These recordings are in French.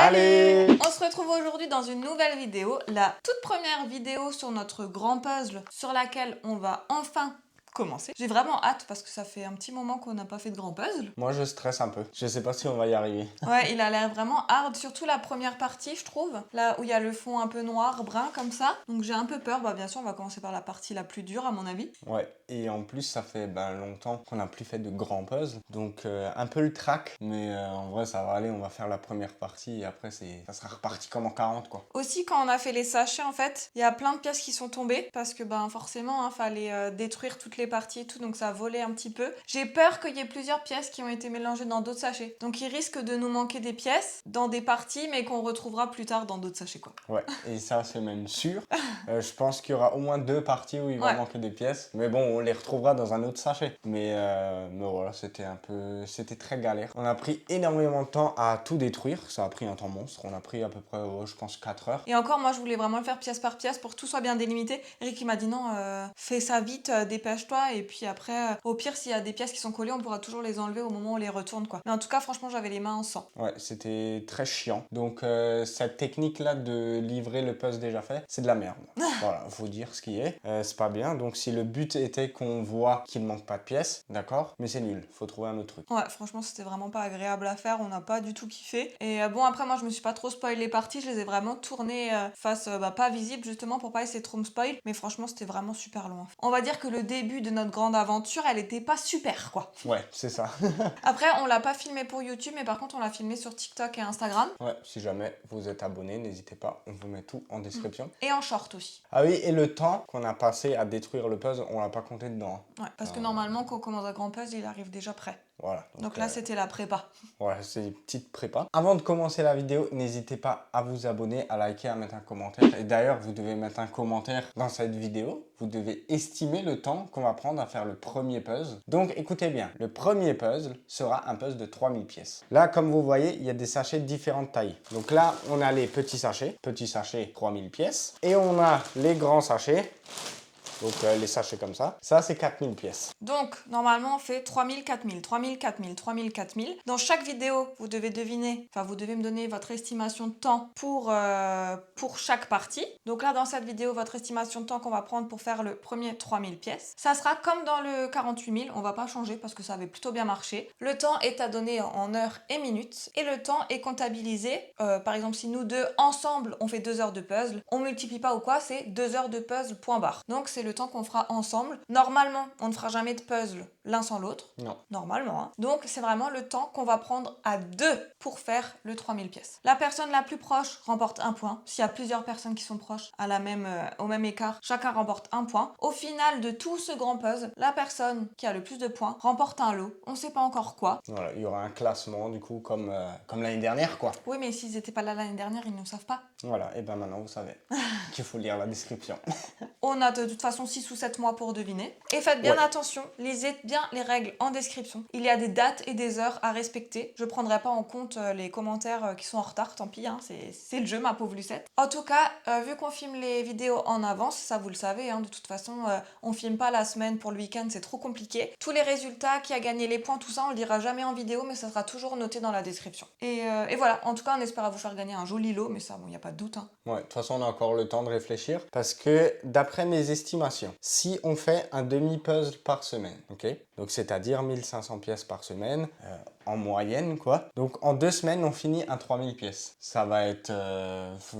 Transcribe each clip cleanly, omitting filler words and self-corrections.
Salut! On se retrouve aujourd'hui dans une nouvelle vidéo, la toute première vidéo sur notre grand puzzle sur laquelle on va enfin commencer. J'ai vraiment hâte parce que ça fait un petit moment qu'on n'a pas fait de grand puzzle. Moi je stresse un peu, je sais pas si on va y arriver. Ouais, il a l'air vraiment hard, surtout la première partie je trouve, là où il y a le fond un peu noir, brun comme ça. Donc j'ai un peu peur, bien sûr on va commencer par la partie la plus dure à mon avis. Ouais, et en plus ça fait longtemps qu'on n'a plus fait de grands puzzles, donc un peu le track, mais en vrai ça va aller, on va faire la première partie et après ça sera reparti comme en 40 quoi. Aussi quand on a fait les sachets en fait, il y a plein de pièces qui sont tombées parce que forcément fallait détruire toutes les parties et tout, donc ça a volé un petit peu. J'ai peur qu'il y ait plusieurs pièces qui ont été mélangées dans d'autres sachets, donc il risque de nous manquer des pièces dans des parties mais qu'on retrouvera plus tard dans d'autres sachets quoi. Ouais, et ça c'est même sûr. Je pense qu'il y aura au moins 2 parties où il va manquer des pièces, mais bon on les retrouvera dans un autre sachet. Mais voilà, c'était très galère. On a pris énormément de temps à tout détruire, ça a pris un temps monstre, on a pris à peu près je pense 4 heures. Et encore moi je voulais vraiment le faire pièce par pièce pour que tout soit bien délimité. Eric il m'a dit non, fais ça vite, dépêche-toi et puis après au pire s'il y a des pièces qui sont collées on pourra toujours les enlever au moment où on les retourne quoi. Mais en tout cas franchement j'avais les mains en sang. Ouais, c'était très chiant. Donc cette technique là de livrer le puzzle déjà fait, c'est de la merde. Voilà, faut dire ce qui est. C'est pas bien. Donc si le but était qu'on voit qu'il ne manque pas de pièces, d'accord, mais c'est nul. Faut trouver un autre truc. Ouais, franchement, c'était vraiment pas agréable à faire, on n'a pas du tout kiffé. Et bon, après, moi, je me suis pas trop spoil les parties, je les ai vraiment tournées face pas visible, justement, pour pas essayer de trop me spoil. Mais franchement, c'était vraiment super long. On va dire que le début de notre grande aventure, elle était pas super, quoi. Ouais, c'est ça. Après, on l'a pas filmé pour YouTube, mais par contre, on l'a filmé sur TikTok et Instagram. Ouais, si jamais vous êtes abonné, n'hésitez pas, on vous met tout en description. Et en short aussi. Ah oui, et le temps qu'on a passé à détruire le puzzle, on l'a pas compté dedans. Ouais, parce que normalement, quand on commence un grand puzzle, il arrive déjà prêt. Voilà. Donc là, c'était la prépa. Ouais, c'est une petite prépa. Avant de commencer la vidéo, n'hésitez pas à vous abonner, à liker, à mettre un commentaire. Et d'ailleurs, vous devez mettre un commentaire dans cette vidéo. Vous devez estimer le temps qu'on va prendre à faire le premier puzzle. Donc, écoutez bien, le premier puzzle sera un puzzle de 3000 pièces. Là, comme vous voyez, il y a des sachets de différentes tailles. Donc là, on a les petits sachets 3000 pièces. Et on a les grands sachets. Donc les sachets comme ça. Ça, c'est 4000 pièces. Donc, normalement, on fait 3000, 4000, 3000, 4000, 3000, 4000. Dans chaque vidéo, vous devez deviner, vous devez me donner votre estimation de temps pour chaque partie. Donc là, dans cette vidéo, votre estimation de temps qu'on va prendre pour faire le premier 3000 pièces. Ça sera comme dans le 48 000, on va pas changer parce que ça avait plutôt bien marché. Le temps est à donner en heures et minutes. Et le temps est comptabilisé. Par exemple, si nous deux, ensemble, on fait 2 heures de puzzle, on multiplie pas ou quoi, c'est 2 heures de puzzle, point barre. Donc, c'est le temps qu'on fera ensemble. Normalement, on ne fera jamais de puzzle l'un sans l'autre. Non. Normalement. Hein. Donc, c'est vraiment le temps qu'on va prendre à 2 pour faire le 3000 pièces. La personne la plus proche remporte 1 point. S'il y a plusieurs personnes qui sont proches au même écart, chacun remporte 1 point. Au final de tout ce grand puzzle, la personne qui a le plus de points remporte un lot. On sait pas encore quoi. Voilà, il y aura un classement du coup comme l'année dernière quoi. Oui, mais s'ils n'étaient pas là l'année dernière, ils ne savent pas. Voilà, et maintenant vous savez qu'il faut lire la description. On a de toute façon 6 ou 7 mois pour deviner. Et faites bien attention, lisez bien les règles en description. Il y a des dates et des heures à respecter. Je prendrai pas en compte les commentaires qui sont en retard, tant pis, hein, c'est le jeu ma pauvre Lucette. En tout cas, vu qu'on filme les vidéos en avance, ça vous le savez, hein, de toute façon, on filme pas la semaine pour le week-end, c'est trop compliqué. Tous les résultats, qui a gagné les points, tout ça, on le dira jamais en vidéo, mais ça sera toujours noté dans la description. Et voilà, en tout cas, on espère à vous faire gagner un joli lot, mais ça, bon, y a pas de doute. Hein. Ouais, de toute façon, on a encore le temps de réfléchir parce que d'après mes estimations, si on fait un demi-puzzle par semaine, ok, donc c'est-à-dire 1500 pièces par semaine, en moyenne quoi. Donc en 2 semaines, on finit un 3000 pièces. Ça va être,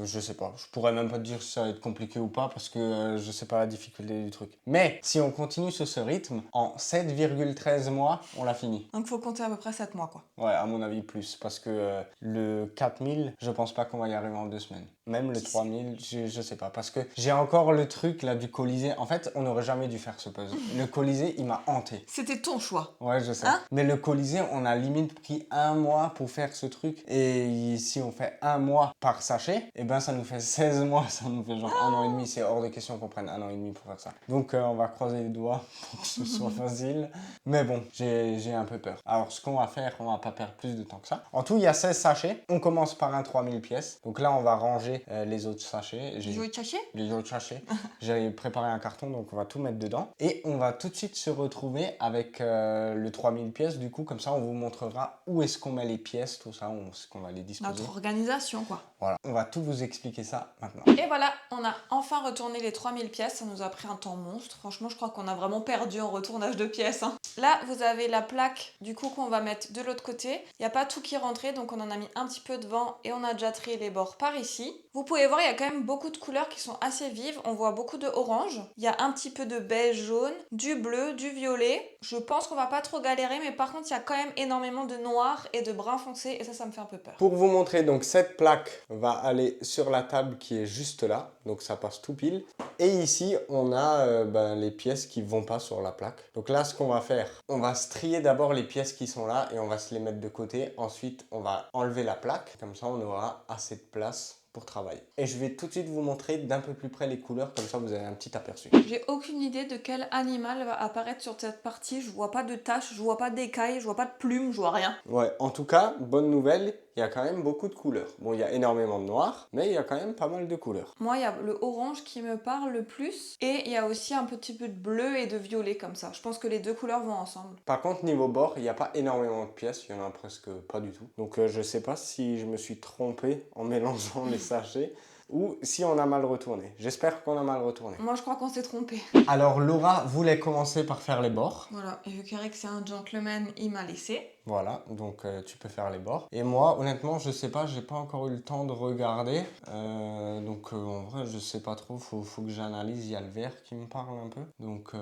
je sais pas, je pourrais même pas te dire si ça va être compliqué ou pas parce que je sais pas la difficulté du truc. Mais si on continue sur ce rythme, en 7,13 mois, on l'a fini. Donc faut compter à peu près 7 mois quoi. Ouais, à mon avis plus, parce que le 4000, je pense pas qu'on va y arriver en 2 semaines. Même le 3000, je sais pas, parce que j'ai encore le truc là du Colisée. En fait, on n'aurait jamais dû faire ce puzzle. Le Colisée, il m'a hanté. C'était ton choix. Ouais, je sais. Hein? Mais le Colisée, on a limite pris 1 mois pour faire ce truc. Et si on fait 1 mois par sachet, et ben ça nous fait 16 mois, ça nous fait genre 1 an et demi. C'est hors de question qu'on prenne 1 an et demi pour faire ça. Donc on va croiser les doigts pour que ce soit facile. Mais bon, j'ai un peu peur. Alors ce qu'on va faire, on va pas perdre plus de temps que ça. En tout, il y a 16 sachets. On commence par un 3000 pièces. Donc là, on va ranger les autres sachets. Les autres sachets? Les autres sachets. J'ai préparé un carton, donc on va tout mettre dedans. Et on va tout de suite se retrouver avec le 3000 pièces. Du coup, comme ça, on vous montrera montrera où est-ce qu'on met les pièces, tout ça, où est-ce qu'on va les disposer. Notre organisation, quoi. Voilà, on va tout vous expliquer ça maintenant. Et voilà, on a enfin retourné les 3000 pièces. Ça nous a pris un temps monstre. Franchement, je crois qu'on a vraiment perdu en retournage de pièces. Hein. Là, vous avez la plaque du coup qu'on va mettre de l'autre côté. Il n'y a pas tout qui est rentré, donc on en a mis un petit peu devant et on a déjà trié les bords par ici. Vous pouvez voir, il y a quand même beaucoup de couleurs qui sont assez vives. On voit beaucoup de orange. Il y a un petit peu de beige jaune, du bleu, du violet. Je pense qu'on va pas trop galérer, mais par contre, il y a quand même énormément de noir et de brun foncé et ça me fait un peu peur. Pour vous montrer, donc cette plaque va aller sur la table qui est juste là, donc ça passe tout pile. Et ici, on a les pièces qui vont pas sur la plaque. Donc là, ce qu'on va faire, on va se trier d'abord les pièces qui sont là et on va se les mettre de côté. Ensuite, on va enlever la plaque, comme ça on aura assez de place pour travailler. Et je vais tout de suite vous montrer d'un peu plus près les couleurs, comme ça vous avez un petit aperçu. J'ai aucune idée de quel animal va apparaître sur cette partie. Je vois pas de taches, je vois pas d'écailles, je vois pas de plumes, je vois rien. Ouais, en tout cas, bonne nouvelle, il y a quand même beaucoup de couleurs. Bon, il y a énormément de noir, mais il y a quand même pas mal de couleurs. Moi, il y a le orange qui me parle le plus et il y a aussi un petit peu de bleu et de violet comme ça. Je pense que les deux couleurs vont ensemble. Par contre, niveau bord, il n'y a pas énormément de pièces, il y en a presque pas du tout. Donc je sais pas si je me suis trompé en mélangeant les sachets ou si on a mal retourné. J'espère qu'on a mal retourné. Moi, je crois qu'on s'est trompé. Alors Laura voulait commencer par faire les bords. Voilà, et vu qu'Eric c'est un gentleman, il m'a laissé. Voilà, donc tu peux faire les bords. Et moi, honnêtement, je sais pas, j'ai pas encore eu le temps de regarder. En vrai, je sais pas trop, faut que j'analyse. Il y a le vert qui me parle un peu. Donc,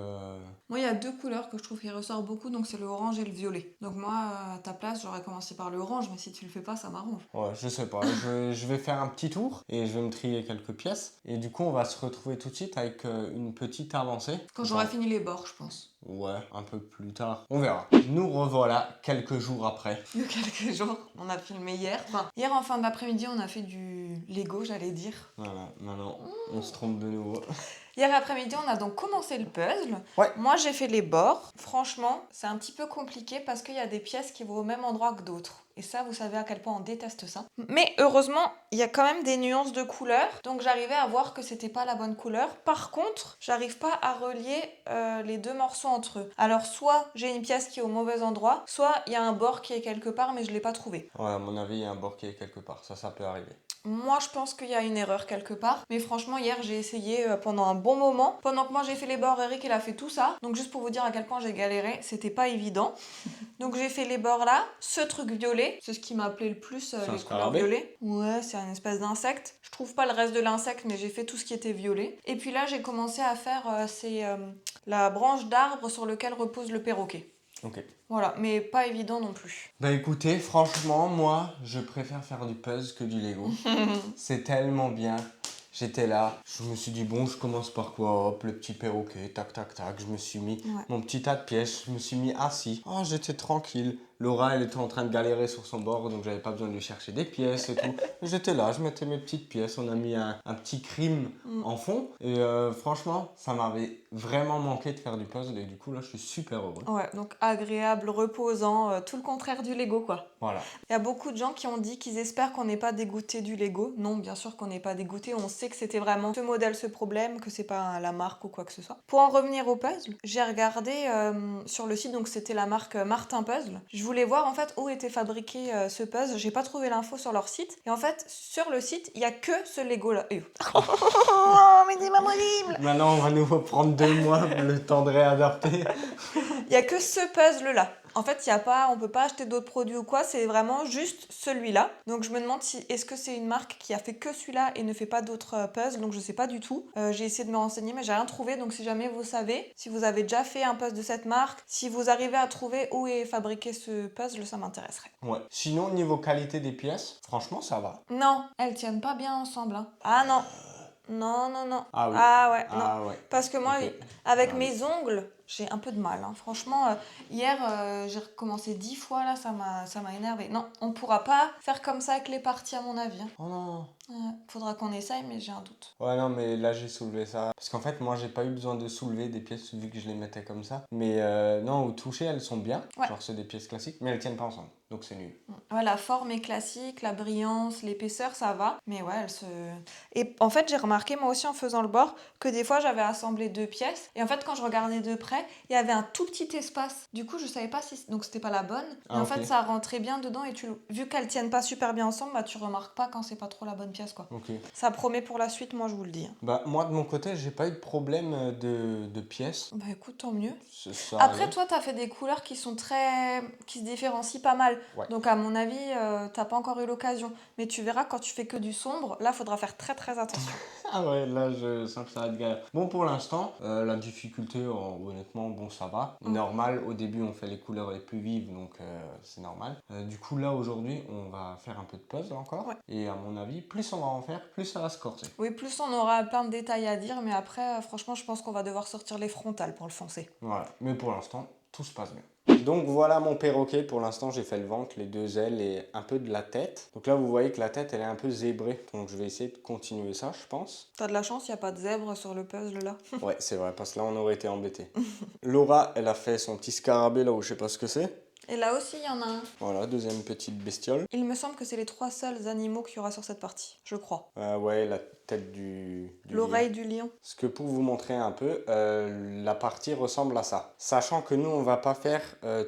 Moi, il y a deux couleurs que je trouve qui ressortent beaucoup, donc c'est le orange et le violet. Donc moi, à ta place, j'aurais commencé par le orange, mais si tu le fais pas, ça m'arrange. ouais, je sais pas. Je vais faire un petit tour et je vais me trier quelques pièces. Et du coup, on va se retrouver tout de suite avec une petite avancée. Quand j'aurai fini les bords, je pense. Ouais, un peu plus tard. On verra. Nous revoilà quelques jours après. Il y a quelques jours, on a filmé hier. Enfin, hier en fin d'après-midi, on a fait du Lego, j'allais dire. Voilà, maintenant, on se trompe de nouveau. Hier après-midi, on a donc commencé le puzzle. Ouais. Moi, j'ai fait les bords. Franchement, c'est un petit peu compliqué parce qu'il y a des pièces qui vont au même endroit que d'autres. Et ça, vous savez à quel point on déteste ça. Mais heureusement, il y a quand même des nuances de couleurs. Donc j'arrivais à voir que c'était pas la bonne couleur. Par contre, j'arrive pas à relier les deux morceaux entre eux. Alors soit j'ai une pièce qui est au mauvais endroit, soit il y a un bord qui est quelque part mais je l'ai pas trouvé. Ouais, à mon avis, il y a un bord qui est quelque part. Ça peut arriver. Moi, je pense qu'il y a une erreur quelque part. Mais franchement, hier, j'ai essayé pendant un bon moment. Pendant que moi, j'ai fait les bords, Eric, il a fait tout ça. Donc, juste pour vous dire à quel point j'ai galéré, c'était pas évident. Donc, j'ai fait les bords là. Ce truc violet, c'est ce qui m'a appelé le plus, les couleurs violets. Ouais, c'est une espèce d'insecte. Je trouve pas le reste de l'insecte, mais j'ai fait tout ce qui était violet. Et puis là, j'ai commencé à faire la branche d'arbre sur lequel repose le perroquet. Ok. Voilà, mais pas évident non plus. Bah écoutez, franchement, moi, je préfère faire du puzzle que du Lego. C'est tellement bien. J'étais là, je me suis dit, bon, je commence par quoi? Hop, le petit perroquet, tac, tac, tac. Je me suis mis mon petit tas de pièces, je me suis mis assis. Oh, j'étais tranquille. Laura, elle était en train de galérer sur son bord, donc j'avais pas besoin de lui chercher des pièces et tout. J'étais là, je mettais mes petites pièces, on a mis un petit crime en fond. Et franchement, ça m'avait vraiment manqué de faire du puzzle et du coup, là, je suis super heureux. Ouais, donc agréable, reposant, tout le contraire du Lego, quoi. Voilà. Il y a beaucoup de gens qui ont dit qu'ils espèrent qu'on n'est pas dégoûté du Lego. Non, bien sûr qu'on n'est pas dégoûté. On sait que c'était vraiment ce modèle, ce problème, que c'est pas la marque ou quoi que ce soit. Pour en revenir au puzzle, j'ai regardé sur le site, donc c'était la marque Martin Puzzle. Je voulais voir en fait où était fabriqué ce puzzle. J'ai pas trouvé l'info sur leur site. Et en fait, sur le site, il y a que ce Lego là. Oh, mais c'est pas possible! Maintenant, on va nous reprendre 2 mois le temps de réadapter. Il y a que ce puzzle là. En fait, on peut pas acheter d'autres produits ou quoi, c'est vraiment juste celui-là. Donc je me demande si est-ce que c'est une marque qui a fait que celui-là et ne fait pas d'autres puzzles, donc je sais pas du tout. J'ai essayé de me renseigner mais j'ai rien trouvé, donc si jamais vous savez, si vous avez déjà fait un puzzle de cette marque, si vous arrivez à trouver où est fabriqué ce puzzle, ça m'intéresserait. Ouais. Sinon, niveau qualité des pièces, franchement, ça va. Non, elles tiennent pas bien ensemble. Hein. Ah non. Non, non, non. Ah oui. Ah ouais, non. Ah ouais. Parce que moi, Ok. avec mes ongles, j'ai un peu de mal. Hein. Franchement, hier, j'ai recommencé 10 fois, là, ça m'a énervé. Non, on pourra pas faire comme ça avec les parties, à mon avis. Hein. Oh non. Faudra qu'on essaye, mais j'ai un doute. Ouais, non, mais là, j'ai soulevé ça. Parce qu'en fait, moi, j'ai pas eu besoin de soulever des pièces vu que je les mettais comme ça. Mais non, au toucher, elles sont bien. Ouais. Genre, c'est des pièces classiques, mais elles tiennent pas ensemble. Donc, c'est nul. Ouais, la forme est classique, la brillance, l'épaisseur, ça va. Mais ouais, elle se... Et en fait, j'ai remarqué, moi aussi, en faisant le bord, que des fois, j'avais assemblé 2 pièces. Et en fait, quand je regardais de près, il y avait un tout petit espace. Du coup, je savais pas si... Donc, c'était pas la bonne. Mais Ah, en ok. fait, ça rentrait bien dedans. Et vu qu'elles tiennent pas super bien ensemble, bah, tu remarques pas quand c'est pas trop la bonne pièce, quoi. Ok. Ça promet pour la suite, moi, je vous le dis. Bah, moi, de mon côté, j'ai pas eu de problème de pièces. Bah écoute, tant mieux. Ça Après, allait. toi, t'as fait des couleurs qui sont qui se différencient pas mal. Ouais. Donc, à mon avis, t'as pas encore eu l'occasion. Mais tu verras, quand tu fais que du sombre, là, faudra faire très très attention. Ah ouais, là, je sens que ça va être galère. Bon, pour l'instant, la difficulté, honnêtement, bon, ça va. Normal, au début, on fait les couleurs les plus vives, donc c'est normal. Du coup, là, aujourd'hui, on va faire un peu de puzzle encore. Ouais. Et à mon avis, plus on va en faire, plus ça va se corser. Oui, plus on aura plein de détails à dire, mais après, franchement, je pense qu'on va devoir sortir les frontales pour le foncer. Voilà. Mais pour l'instant, tout se passe bien. Donc voilà mon perroquet, pour l'instant j'ai fait le ventre, les 2 ailes et un peu de la tête. Donc là vous voyez que la tête elle est un peu zébrée, donc je vais essayer de continuer ça je pense. T'as de la chance, il n'y a pas de zèbre sur le puzzle là. Ouais c'est vrai, parce que là on aurait été embêtés. Laura elle a fait son petit scarabée là où je sais pas ce que c'est. Et là aussi, il y en a un. Voilà, deuxième petite bestiole. Il me semble que c'est les 3 seuls animaux qu'il y aura sur cette partie, je crois. Ouais, la tête du L'oreille lion. du lion. Ce que pour vous montrer un peu, la partie ressemble à ça. Sachant que nous on va pas faire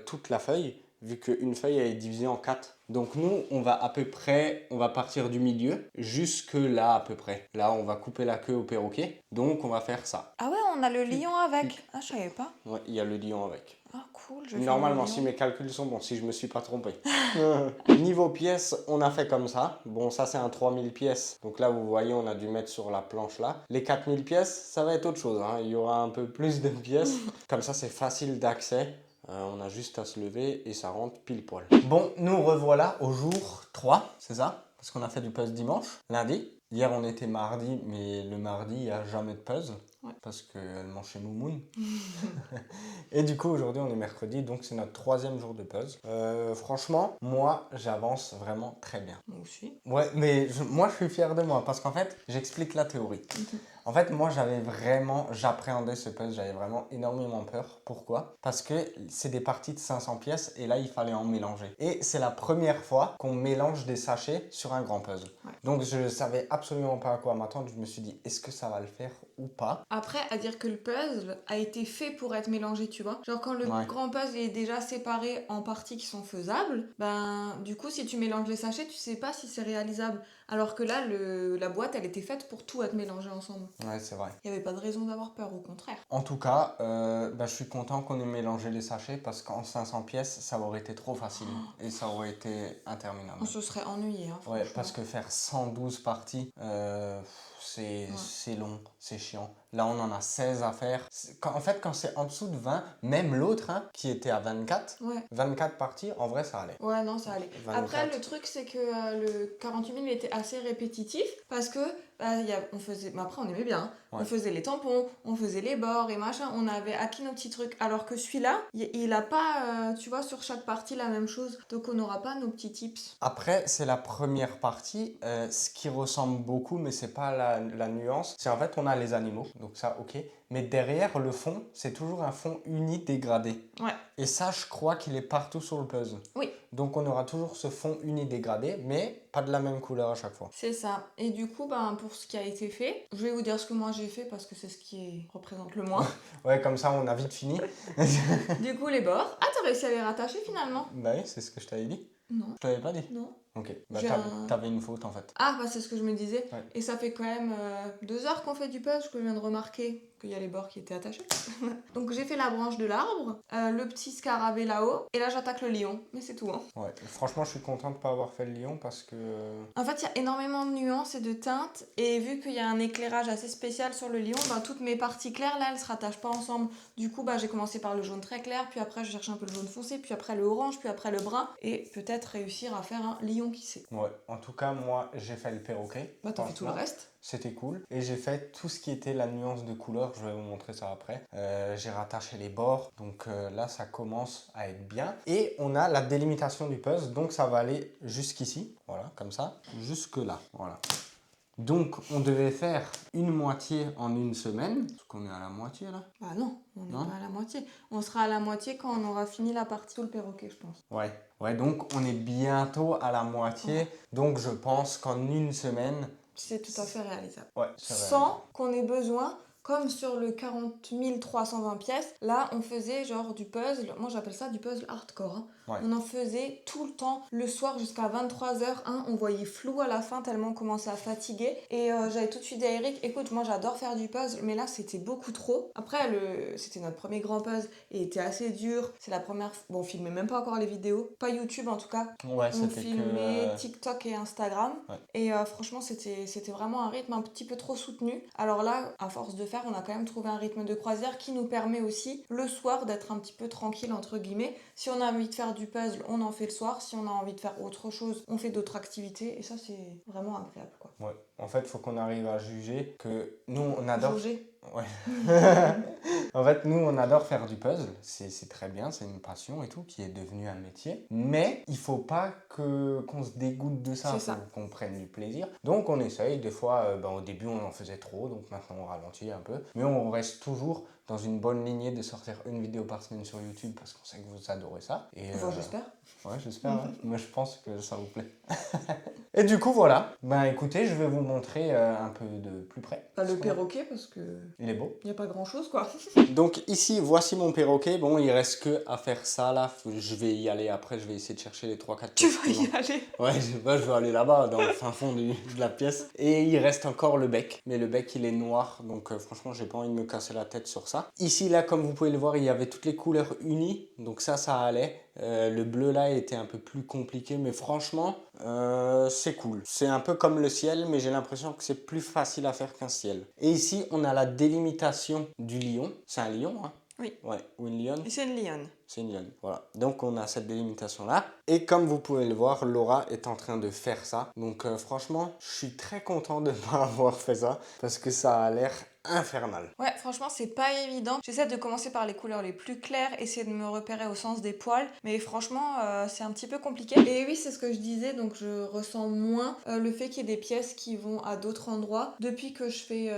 toute la feuille, vu qu'une feuille elle est divisée en 4. Donc nous, on va à peu près, on va partir du milieu jusque là à peu près. Là, on va couper la queue au perroquet. Donc on va faire ça. Ah ouais, on a le lion avec. Ah, je savais pas. Ouais, il y a le lion avec. Ah, cool, je vais faire Normalement, le si lion. mes calculs sont bons, si je me suis pas trompé. Niveau pièces, on a fait comme ça. Bon, ça c'est un 3000 pièces. Donc là, vous voyez, on a dû mettre sur la planche là. Les 4000 pièces, ça va être autre chose, hein. Il y aura un peu plus de pièces. Comme ça, c'est facile d'accès. On a juste à se lever et ça rentre pile poil. Bon, nous revoilà au jour 3, c'est ça? Parce qu'on a fait du puzzle dimanche, lundi. Hier, on était mardi, mais le mardi, il n'y a jamais de puzzle. Ouais. Parce qu'elle mange chez Moumoun. Et du coup, aujourd'hui, on est mercredi, donc c'est notre 3e jour de puzzle. Franchement, moi, j'avance vraiment très bien. Moi aussi. Ouais, mais moi, je suis fier de moi parce qu'en fait, j'explique la théorie. En fait, moi, j'appréhendais ce puzzle, j'avais vraiment énormément peur. Pourquoi? Parce que c'est des parties de 500 pièces et là, il fallait en mélanger. Et c'est la première fois qu'on mélange des sachets sur un grand puzzle. Ouais. Donc, je savais absolument pas à quoi m'attendre. Je me suis dit, est-ce que ça va le faire ou pas? Après, à dire que le puzzle a été fait pour être mélangé, tu vois. Genre quand le Ouais. grand puzzle est déjà séparé en parties qui sont faisables, ben du coup si tu mélanges les sachets, tu sais pas si c'est réalisable. Alors que là, la boîte, elle était faite pour tout être mélangé ensemble. Ouais, c'est vrai. Il n'y avait pas de raison d'avoir peur, au contraire. En tout cas, je suis content qu'on ait mélangé les sachets parce qu'en 500 pièces, ça aurait été trop facile et ça aurait été interminable. On se serait ennuyé, hein, Ouais, franchement. parce que faire 112 parties, c'est long, c'est chiant. Là, on en a 16 à faire. En fait, quand c'est en dessous de 20, même l'autre, hein, qui était à 24, Ouais. 24 parties, en vrai, ça allait. Ouais, non, ça allait. 24. Après, le truc, c'est que le 48 000 était assez répétitif parce que on faisait. Mais après, on aimait bien. Hein. Ouais. On faisait les tampons, on faisait les bords et machin. On avait acquis nos petits trucs. Alors que celui-là, il a pas, tu vois, sur chaque partie la même chose. Donc, on n'aura pas nos petits tips. Après, c'est la première partie. Ce qui ressemble beaucoup, mais c'est pas la nuance, c'est en fait, on a les animaux. Donc, ça, ok. Mais derrière, le fond, c'est toujours un fond uni dégradé. Ouais. Et ça, je crois qu'il est partout sur le puzzle. Oui. Donc, on aura toujours ce fond uni dégradé, mais pas de la même couleur à chaque fois. C'est ça. Et du coup, pour ce qui a été fait, je vais vous dire ce que moi j'ai fait parce que c'est ce qui représente le moins. Ouais, comme ça, on a vite fini. Du coup, les bords. Ah, t'as réussi à les rattacher finalement? Bah oui, c'est ce que je t'avais dit. Non. Je t'avais pas dit. Non. Ok. Bah, J'ai t'avais une faute en fait. Ah, c'est ce que je me disais. Ouais. Et ça fait quand même 2 heures qu'on fait du puzzle que je viens de remarquer qu'il y a les bords qui étaient attachés. Donc j'ai fait la branche de l'arbre, le petit scarabée là-haut, et là j'attaque le lion. Mais c'est tout, hein. Ouais. Franchement, je suis content de pas avoir fait le lion parce que. En fait, il y a énormément de nuances et de teintes, et vu qu'il y a un éclairage assez spécial sur le lion, toutes mes parties claires là, elles se rattachent pas ensemble. Du coup, j'ai commencé par le jaune très clair, puis après je cherchais un peu le jaune foncé, puis après le orange, puis après le brun, et peut-être réussir à faire un lion qui sait. Ouais. En tout cas, moi, j'ai fait le perroquet. T'as fait tout le reste. C'était cool. Et j'ai fait tout ce qui était la nuance de couleur. Je vais vous montrer ça après. J'ai rattaché les bords. Donc là, ça commence à être bien. Et on a la délimitation du puzzle. Donc ça va aller jusqu'ici. Voilà, comme ça. Jusque là. Voilà. Donc, on devait faire une moitié en une semaine. Parce qu'on est à la moitié, là. Bah non, on n'est Non. pas à la moitié. On sera à la moitié quand on aura fini la partie sous le perroquet, je pense. Ouais. Ouais, donc on est bientôt à la moitié. Ouais. Donc, je pense qu'en une semaine... C'est tout à fait réalisable. Ouais, c'est Sans qu'on ait besoin, comme sur le 40 320 pièces, là on faisait genre du puzzle, moi j'appelle ça du puzzle hardcore. Hein. Ouais. On en faisait tout le temps, le soir jusqu'à 23h, on voyait flou à la fin tellement on commençait à fatiguer. Et j'avais tout de suite dit à Eric, écoute, moi j'adore faire du puzzle, mais là c'était beaucoup trop. Après, c'était notre premier grand puzzle et il était assez dur. C'est la première fois, bon, on filmait même pas encore les vidéos, pas YouTube en tout cas. Ouais, On c'était filmait que... TikTok et Instagram. Ouais. Et franchement, c'était vraiment un rythme un petit peu trop soutenu. Alors là, à force de faire, on a quand même trouvé un rythme de croisière qui nous permet aussi, le soir, d'être un petit peu tranquille, entre guillemets. Si on a envie de faire du puzzle, on en fait le soir. Si on a envie de faire autre chose, on fait d'autres activités. Et ça, c'est vraiment agréable, quoi. Ouais. En fait, il faut qu'on arrive à juger que nous, on adore... Jauger. Ouais. En fait, nous, on adore faire du puzzle. C'est très bien, c'est une passion et tout, qui est devenue un métier. Mais il faut pas qu'on se dégoûte de ça, C'est ça. faut qu'on prenne du plaisir. Donc, on essaye. Des fois, au début, on en faisait trop, donc maintenant, on ralentit un peu. Mais on reste toujours dans une bonne lignée de sortir une vidéo par semaine sur YouTube parce qu'on sait que vous adorez ça. Et, Enfin, j'espère. Ouais, j'espère. Ouais. Moi, je pense que ça vous plaît. Et du coup, voilà. Ben, écoutez, je vais vous montrer un peu de plus près. Pas le perroquet, parce que Il est beau. il n'y a pas grand-chose, quoi. Donc ici, voici mon perroquet. Bon, il reste que à faire ça là. Je vais y aller après. Je vais essayer de chercher les 3-4 Tu pièces. vas y aller. Ouais, je vais aller là-bas, dans le fin fond de la pièce. Et il reste encore le bec. Mais le bec, il est noir. Donc franchement, j'ai pas envie de me casser la tête sur ça. Ici, là, comme vous pouvez le voir, il y avait toutes les couleurs unies. Donc ça allait. Le bleu là était un peu plus compliqué. Mais franchement, c'est cool. C'est un peu comme le ciel, mais j'ai l'impression que c'est plus facile à faire qu'un ciel. Et ici, on a la délimitation du lion. C'est un lion, hein? Oui. Ouais, ou une lionne. Et c'est une lionne. C'est une lionne, voilà. Donc on a cette délimitation-là. Et comme vous pouvez le voir, Laura est en train de faire ça. Donc franchement, je suis très content de ne pas avoir fait ça. Parce que ça a l'air infernal. Ouais, franchement, c'est pas évident. J'essaie de commencer par les couleurs les plus claires, essayer de me repérer au sens des poils. Mais franchement, c'est un petit peu compliqué. Et oui, c'est ce que je disais, donc je ressens moins le fait qu'il y ait des pièces qui vont à d'autres endroits depuis que je fais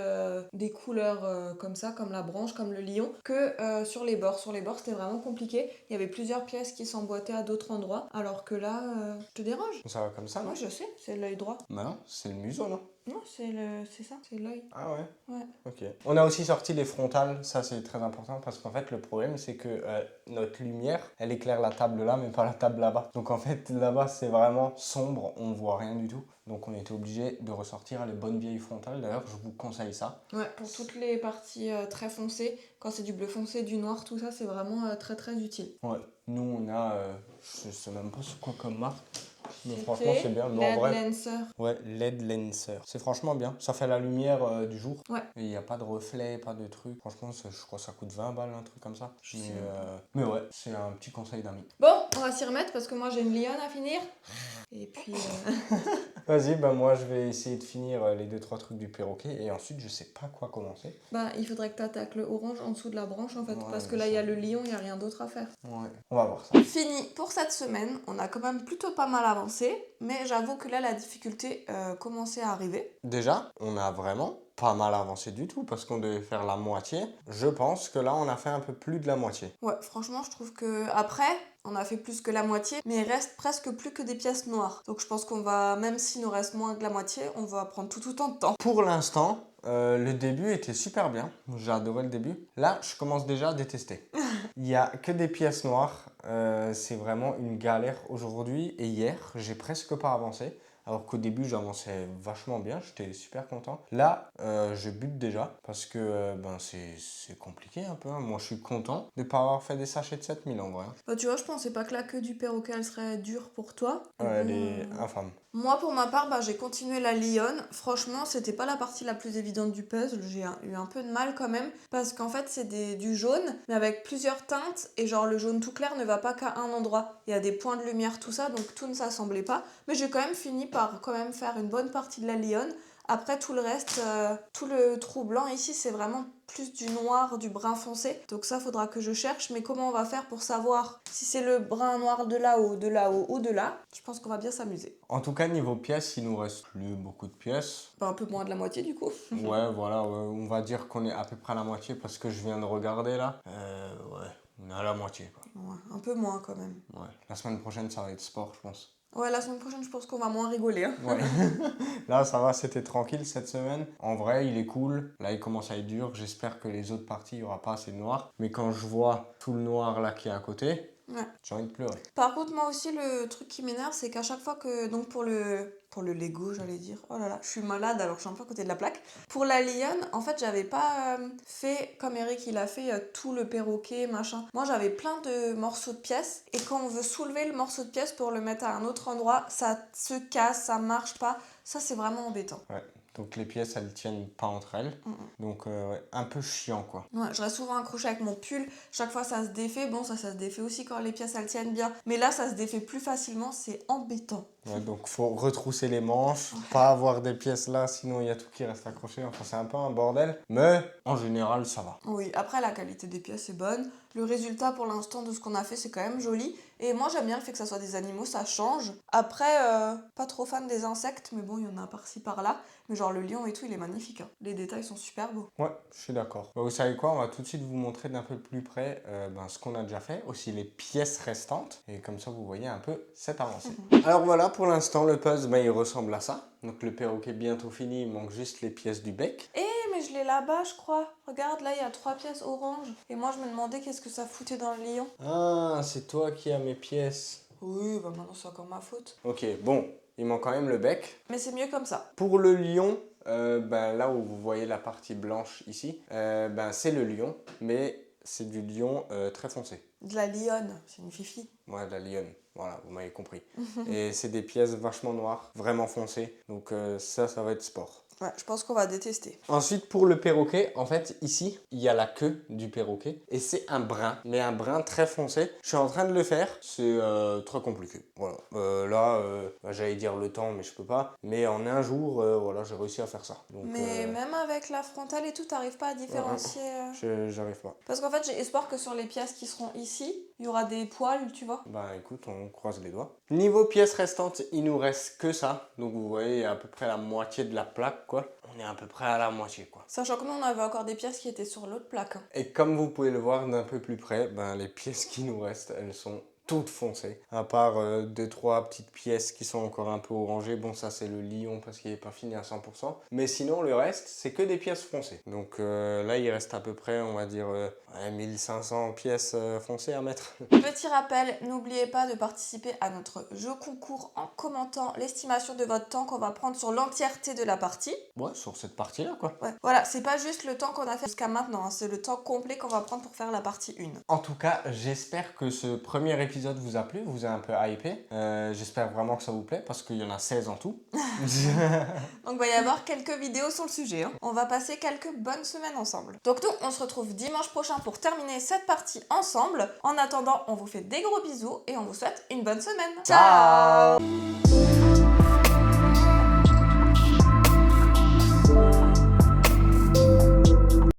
des couleurs comme ça, comme la branche, comme le lion, que sur les bords. Sur les bords, c'était vraiment compliqué. Il y avait plusieurs pièces qui s'emboîtaient à d'autres endroits. Alors que là, je te dérange? Ça va comme ça, non? Moi, je sais, c'est l'œil droit. Bah non, c'est le museau, non? Non, c'est ça, c'est l'œil. Ah ouais? Ouais. Ok. On a aussi sorti les frontales, ça c'est très important parce qu'en fait le problème c'est que notre lumière elle éclaire la table là mais pas la table là-bas. Donc en fait là-bas c'est vraiment sombre, on voit rien du tout. Donc on était obligé de ressortir les bonnes vieilles frontales. D'ailleurs je vous conseille ça. Ouais, pour toutes les parties très foncées, quand c'est du bleu foncé, du noir, tout ça c'est vraiment très très utile. Ouais. Nous on a, je sais même pas c'est quoi comme marque. Mais C'était franchement c'est bien. Mais en LED vrai, Lancer. ouais, LED Lancer. C'est franchement bien. Ça fait la lumière du jour. Ouais. Et il n'y a pas de reflet, pas de truc. Franchement, je crois que ça coûte 20 balles, un truc comme ça. Je sais Mais ouais, c'est un petit conseil d'amis. Bon, on va s'y remettre parce que moi j'ai une lionne à finir. Et puis... Vas-y, bah moi je vais essayer de finir les 2-3 trucs du perroquet. Et ensuite, je sais pas quoi commencer. Bah, il faudrait que tu attaques le orange en dessous de la branche en fait. Ouais, parce que mais là il y a ça- le lion, il n'y a rien d'autre à faire. Ouais, on va voir ça. Fini pour cette semaine. On a quand même plutôt pas mal avancé. Mais j'avoue que là la difficulté commençait à arriver. Déjà, on a vraiment pas mal avancé du tout parce qu'on devait faire la moitié. Je pense que là, on a fait un peu plus de la moitié. Ouais, franchement, je trouve que après, on a fait plus que la moitié, mais il reste presque plus que des pièces noires. Donc je pense qu'on va, même s'il nous reste moins que la moitié, on va prendre tout autant de temps. Pour l'instant, le début était super bien. J'ai adoré le début. Là, je commence déjà à détester. Il n'y a que des pièces noires. C'est vraiment une galère aujourd'hui et hier. J'ai presque pas avancé. Alors qu'au début, j'avançais vachement bien, j'étais super content. Là, je bute déjà parce que c'est compliqué un peu. Hein. Moi, je suis content de ne pas avoir fait des sachets de 7000 en vrai. Bah, tu vois, je pensais pas que la queue du perroquet elle serait dure pour toi. Ouais, Bon, elle est infâme. Moi, pour ma part, j'ai continué la lionne. Franchement, c'était pas la partie la plus évidente du puzzle. J'ai eu un peu de mal quand même. Parce qu'en fait, c'est du jaune, mais avec plusieurs teintes. Et genre, le jaune tout clair ne va pas qu'à un endroit. Il y a des points de lumière, tout ça, donc tout ne s'assemblait pas. Mais j'ai quand même fini par quand même faire une bonne partie de la lionne. Après, tout le reste, tout le trou blanc ici, c'est vraiment plus du noir, du brun foncé. Donc ça, faudra que je cherche. Mais comment on va faire pour savoir si c'est le brun noir de là-haut, de là-haut ou de là? Je pense qu'on va bien s'amuser. En tout cas, niveau pièces, il nous reste plus beaucoup de pièces. Bah, un peu moins de la moitié du coup. Ouais, voilà, ouais, on va dire qu'on est à peu près à la moitié parce que je viens de regarder là. Ouais, on est à la moitié quoi. Ouais, un peu moins quand même. Ouais. La semaine prochaine, ça va être sport, je pense. Ouais, la semaine prochaine, je pense qu'on va moins rigoler. Hein. Ouais. Là, ça va, c'était tranquille cette semaine. En vrai, il est cool. Là, il commence à être dur. J'espère que les autres parties, il n'y aura pas assez de noir. Mais quand je vois tout le noir là qui est à côté, Ouais. j'ai envie de pleurer. Par contre, moi aussi, le truc qui m'énerve, c'est qu'à chaque fois que. Donc, pour le Lego, j'allais dire. Oh là là, je suis malade alors je suis un peu à côté de la plaque. Pour la lionne, en fait, j'avais pas fait comme Eric, il a fait tout le perroquet, machin. Moi, j'avais plein de morceaux de pièces. Et quand on veut soulever le morceau de pièce pour le mettre à un autre endroit, ça se casse, ça marche pas. Ça, c'est vraiment embêtant. Ouais. Donc les pièces, elles tiennent pas entre elles. Donc ouais, un peu chiant quoi. Ouais, je reste souvent accrochée avec mon pull. Chaque fois, ça se défait. Bon, ça se défait aussi quand les pièces, elles tiennent bien. Mais là, ça se défait plus facilement. C'est embêtant. Ouais, donc faut retrousser les manches, pas avoir des pièces là, sinon il y a tout qui reste accroché. Enfin, c'est un peu un bordel. Mais en général, ça va. Oui, après, la qualité des pièces est bonne. Le résultat, pour l'instant, de ce qu'on a fait, c'est quand même joli. Et moi, j'aime bien le fait que ça soit des animaux, ça change. Après, pas trop fan des insectes, mais bon, il y en a par-ci, par-là. Mais genre, le lion et tout, il est magnifique. Hein. Les détails sont super beaux. Ouais, je suis d'accord. Bah, vous savez quoi, on va tout de suite vous montrer d'un peu plus près ce qu'on a déjà fait, aussi les pièces restantes, et comme ça vous voyez un peu cette avancée. Alors voilà, pour l'instant le puzzle, il ressemble à ça. Donc le perroquet bientôt fini, il manque juste les pièces du bec. Mais je l'ai là-bas, je crois. Regarde, là, il y a 3 pièces oranges. Et moi, je me demandais qu'est-ce que ça foutait dans le lion. Ah, c'est toi qui as mes pièces. Oui, bah maintenant, c'est encore ma faute. Ok, bon, il manque quand même le bec. Mais c'est mieux comme ça. Pour le lion, là où vous voyez la partie blanche ici, c'est le lion, mais c'est du lion très foncé. De la lionne, c'est une fifi. Ouais, de la lionne, voilà, vous m'avez compris. Et c'est des pièces vachement noires, vraiment foncées, donc ça va être sport. Ouais, je pense qu'on va détester. Ensuite, pour le perroquet, en fait, ici, il y a la queue du perroquet. Et c'est un brun, mais un brun très foncé. Je suis en train de le faire. C'est très compliqué. Voilà. J'allais dire le temps, mais je peux pas. Mais en un jour, voilà, j'ai réussi à faire ça. Donc, mais même avec la frontale et tout, t'arrives pas à différencier... J'arrive pas. Parce qu'en fait, j'ai espoir que sur les pièces qui seront ici, il y aura des poils, tu vois. Bah écoute, on croise les doigts. Niveau pièces restantes, il nous reste que ça. Donc vous voyez, à peu près la moitié de la plaque, quoi. On est à peu près à la moitié, quoi. Sachant que nous, on avait encore des pièces qui étaient sur l'autre plaque. Hein. Et comme vous pouvez le voir d'un peu plus près, les pièces qui nous restent, elles sont toutes foncées. À part 2-3 petites pièces qui sont encore un peu orangées. Bon, ça c'est le lion parce qu'il n'est pas fini à 100%. Mais sinon, le reste, c'est que des pièces foncées. Donc là, il reste à peu près, on va dire, 1500 pièces foncées à mettre. Petit rappel, n'oubliez pas de participer à notre jeu concours en commentant l'estimation de votre temps qu'on va prendre sur l'entièreté de la partie. Ouais, sur cette partie-là, quoi. Ouais. Voilà, c'est pas juste le temps qu'on a fait jusqu'à maintenant, hein, c'est le temps complet qu'on va prendre pour faire la partie 1. En tout cas, j'espère que ce premier épisode vous a plu, vous a un peu hypé. J'espère vraiment que ça vous plaît parce qu'il y en a 16 en tout. Donc il va y avoir quelques vidéos sur le sujet. Hein. On va passer quelques bonnes semaines ensemble. Donc nous, on se retrouve dimanche prochain pour terminer cette partie ensemble. En attendant, on vous fait des gros bisous et on vous souhaite une bonne semaine. Ciao.